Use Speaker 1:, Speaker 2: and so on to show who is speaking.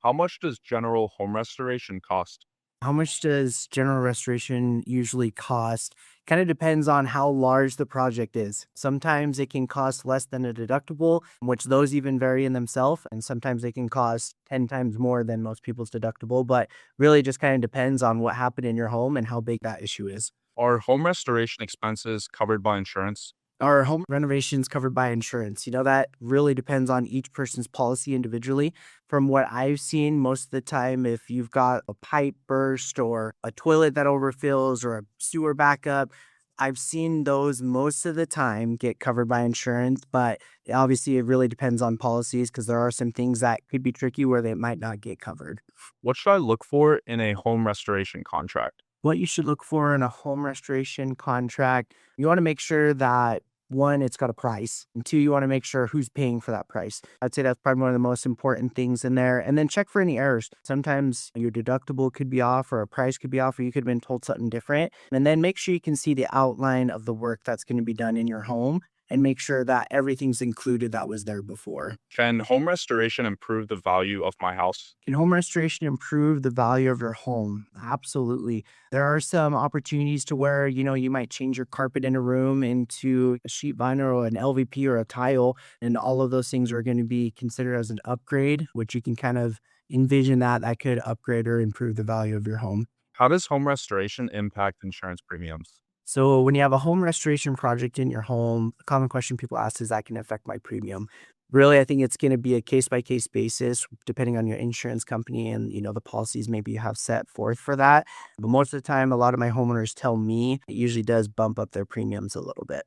Speaker 1: How much does general home restoration cost?
Speaker 2: How much does general restoration usually cost? Kind of depends on how large the project is. Sometimes it can cost less than a deductible, which those even vary in themselves. And sometimes they can cost 10 times more than most people's deductible. But really just kind of depends on what happened in your home and how big that issue is.
Speaker 1: Are home restoration expenses covered by insurance?
Speaker 2: Are home renovations covered by insurance? That really depends on each person's policy individually. From what I've seen, most of the time, if you've got a pipe burst or a toilet that overfills or a sewer backup, I've seen those most of the time get covered by insurance. But obviously, it really depends on policies because there are some things that could be tricky where they might not get covered.
Speaker 1: What should I look for in a home restoration contract?
Speaker 2: What you should look for in a home restoration contract, you want to make sure that one, it's got a price, and two, you want to make sure who's paying for that price. I'd say that's probably one of the most important things in there. And then check for any errors. Sometimes your deductible could be off, or a price could be off, or you could have been told something different. And then make sure you can see the outline of the work that's going to be done in your home and make sure that everything's included that was there before.
Speaker 1: Can home restoration improve the value of my house?
Speaker 2: Can home restoration improve the value of your home? Absolutely. There are some opportunities to where, you might change your carpet in a room into a sheet vinyl or an LVP or a tile, and all of those things are going to be considered as an upgrade, which you can kind of envision that could upgrade or improve the value of your home.
Speaker 1: How does home restoration impact insurance premiums?
Speaker 2: So when you have a home restoration project in your home, a common question people ask is that can affect my premium. Really, I think it's going to be a case by case basis depending on your insurance company and the policies maybe you have set forth for that. But most of the time, a lot of my homeowners tell me it usually does bump up their premiums a little bit.